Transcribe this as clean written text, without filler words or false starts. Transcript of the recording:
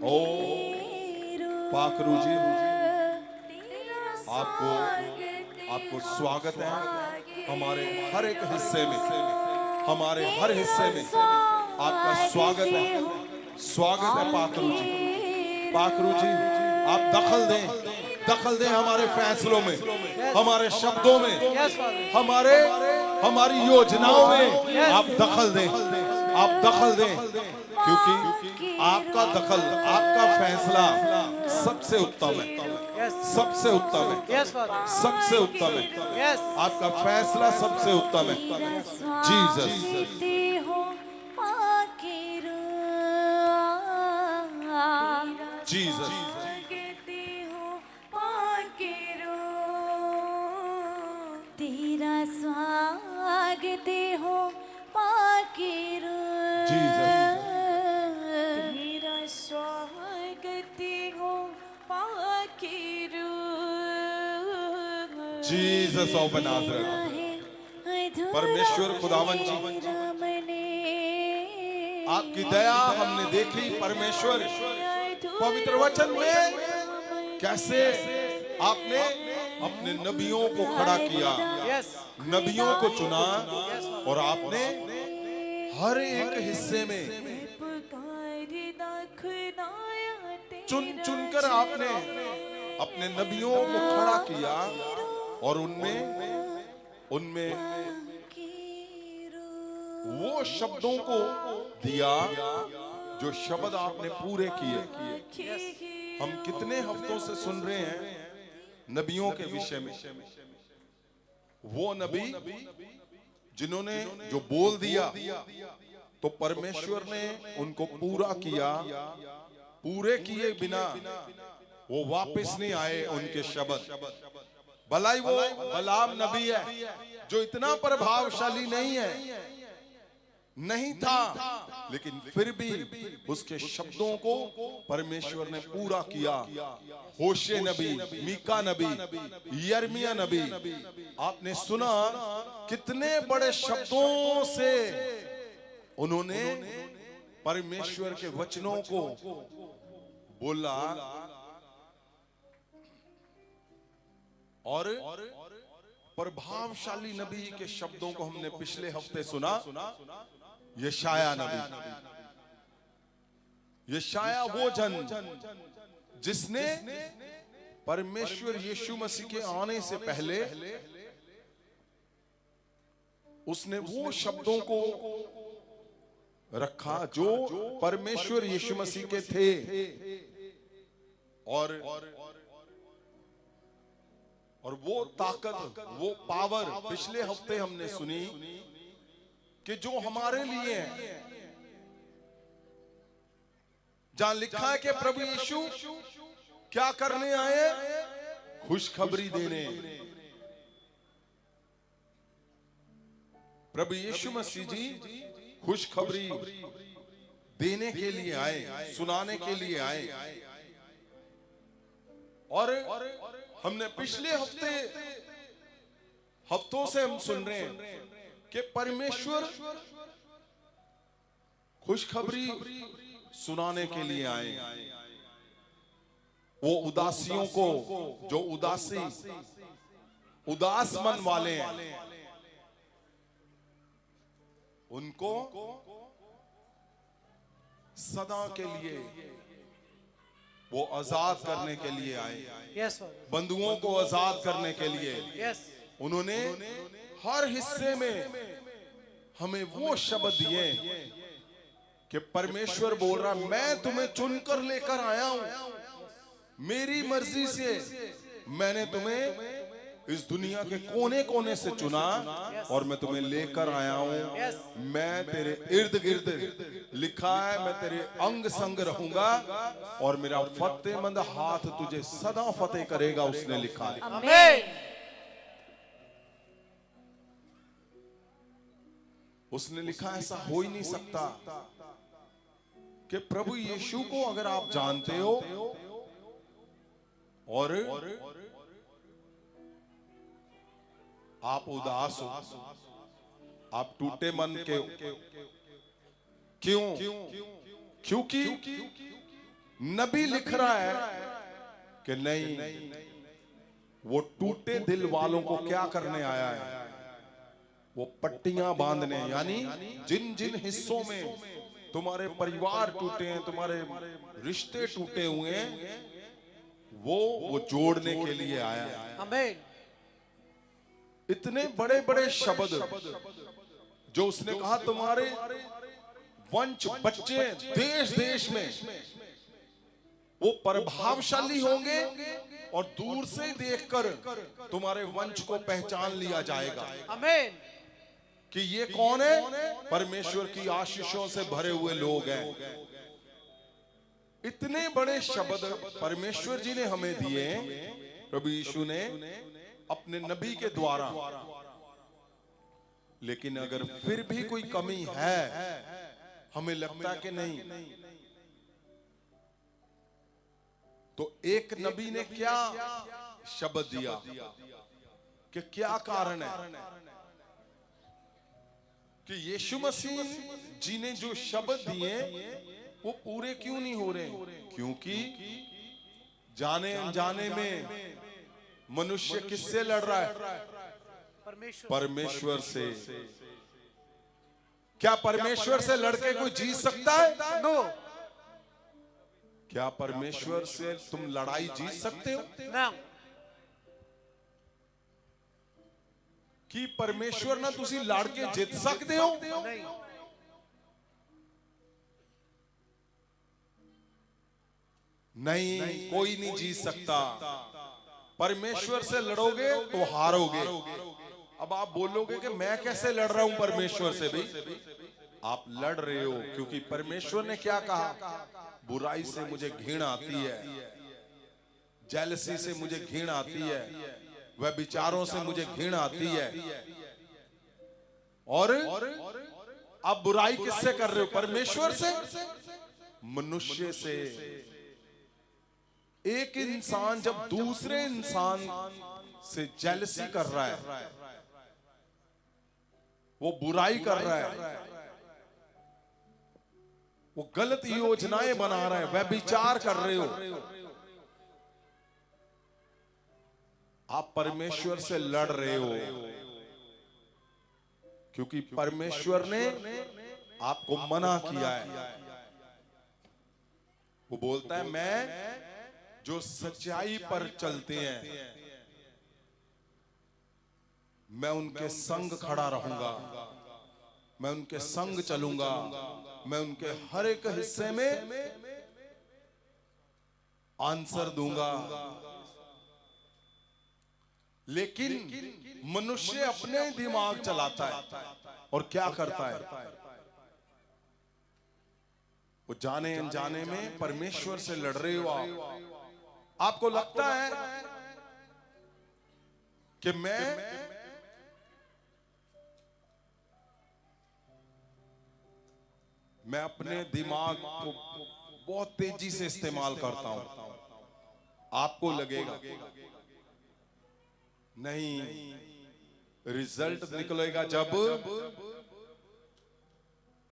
ओ पाखरू जी, आपको आपको स्वागत है हमारे हर एक हिस्से में, हमारे हर हिस्से में आपका स्वागत है। स्वागत है पाखरू जी। पाखरू जी, आप दखल दें हमारे फैसलों में, हमारे शब्दों में, हमारी योजनाओं में आप दखल दें, आप दखल दें, क्योंकि आपका दखल, आपका फैसला सबसे उत्तम है, सबसे उत्तम है, सबसे उत्तम है। आपका फैसला सबसे उत्तम है। जीसस, जीसस, तेरा स्वागत हो पाकेरो, जीसस, तेरा स्वागत हो पाकेरो। Jesus of Nazareth. परमेश्वर खुदावन जी, आपकी दया हमने देखी। परमेश्वर, पवित्र वचन में कैसे आपने अपने नबियों को खड़ा किया, नबियों को चुना, और आपने हर एक हिस्से में चुन चुनकर आपने अपने नबियों को खड़ा किया, और उनमें वो शब्दों को दिया जो शब्द आपने पूरे किए। हम कितने हफ्तों से सुन रहे हैं नबियों के विषय में। वो नबी जिन्होंने जो बोल दिया तो परमेश्वर ने उनको पूरा किया। पूरे किए बिना वो वापस नहीं आए उनके शब्द। भलाई वो बलाम नबी है जो इतना प्रभावशाली नहीं था, लेकिन फिर भी उसके शब्दों को परमेश्वर ने पूरा किया। होशे नबी, मीका नबी, यर्मिया नबी, आपने सुना कितने बड़े शब्दों से उन्होंने परमेश्वर के वचनों को बोला। और प्रभावशाली नबी के शब्दों को हमने पिछले हफ्ते सुना। यशाया नबी, यशाया वो जन जिसने परमेश्वर यीशु मसीह के आने से पहले उसने वो शब्दों को रखा जो परमेश्वर यीशु मसीह के थे। और वो ताकत, वो पावर पिछले हफ्ते हमने सुनी कि जो हमारे लिए है, जहां लिखा है कि प्रभु यीशु क्या करने आए? खुशखबरी देने। प्रभु यीशु मसीह जी खुशखबरी देने के लिए आए, सुनाने के लिए आए। और हमने पिछले हफ्तों से हम सुन रहे हैं कि परमेश्वर खुशखबरी सुनाने के लिए आए। वो उदासियों को, जो उदास मन वाले हैं, उनको सदा के लिए वो आजाद करने के लिए आए। बंधुओं को आजाद करने के लिए उन्होंने हर हिस्से में हमें वो शब्द दिए कि परमेश्वर बोल रहा, मैं तुम्हें चुनकर लेकर आया हूं, मेरी मर्जी से मैंने तुम्हें इस दुनिया के कोने कोने से चुना और मैं तुम्हें लेकर आया हूं। मैं तेरे इर्द गिर्द, लिखा है, मैं तेरे अंग संग रहूंगा और मेरा फतेहमंद हाथ तुझे सदा फतेह करेगा, उसने लिखा है। उसने लिखा, ऐसा हो ही नहीं सकता कि प्रभु यीशु को अगर आप जानते हो और आप उदास हो, आप टूटे मन के, क्यों? क्योंकि नबी लिख रहा है कि नहीं, वो टूटे दिल वालों को क्या करने आया है, वो पट्टियां बांधने, यानी जिन जिन हिस्सों में तुम्हारे परिवार टूटे हैं, तुम्हारे रिश्ते टूटे हुए हैं, वो जोड़ने के लिए आया है। आमीन। इतने बड़े बड़े शब्द जो उसने कहा, तुम्हारे वंश बच्चे देश देश में वो प्रभावशाली होंगे और दूर से देखकर तुम्हारे वंश को पहचान लिया जाएगा। आमीन। कि ये कौन है? परमेश्वर की आशीषों से भरे हुए लोग हैं। इतने बड़े शब्द परमेश्वर जी ने हमें दिए, प्रभु यीशु ने अपने नबी के द्वारा। लेकिन अगर फिर भी कोई कमी है, हमें लगता है कि नहीं, तो एक नबी ने क्या शब्द दिया, कि क्या कारण है कि यीशु मसीह जी ने जो शब्द दिए वो पूरे क्यों नहीं हो रहे? क्योंकि जाने अनजाने में मनुष्य किससे लड़ रहा है? परमेश्वर से। क्या परमेश्वर से लड़के कोई जीत सकता है? नो। क्या परमेश्वर से तुम लड़ाई जीत सकते हो? ना। कि परमेश्वर ना तुसी लड़ के जित सकते हो? नहीं। नहीं, कोई नहीं जीत सकता। परमेश्वर से लड़ोगे तो हारोगे। अब आप बोलोगे कि मैं कैसे लड़ रहा हूं परमेश्वर से? भाई आप लड़ रहे हो क्योंकि परमेश्वर ने क्या कहा? बुराई से मुझे घृण आती है, जेलसी से मुझे घृण आती है, वह विचारों से मुझे घृण आती है। और आप बुराई किससे कर रहे हो? परमेश्वर से, मनुष्य से। एक इंसान जब दूसरे इंसान से जेलसी कर रहा है, वो बुराई कर रहा है, वो गलत योजनाएं बना रहा है, वह विचार कर रहे हो, आप परमेश्वर से लड़ रहे हो। क्योंकि परमेश्वर ने आपको मना किया है। वो बोलता है मैं जो सच्चाई पर चलते हैं मैं उनके संग खड़ा रहूंगा, मैं उनके संग चलूंगा, मैं उनके हर एक हिस्से में आंसर दूंगा। लेकिन मनुष्य अपने दिमाग चलाता है और क्या करता है? वो जाने अनजाने में परमेश्वर से लड़ रहे हो आप। आपको लगता है कि मैं अपने दिमाग को बहुत तेजी से इस्तेमाल करता हूं। आपको लगेगा नहीं, रिजल्ट निकलेगा जब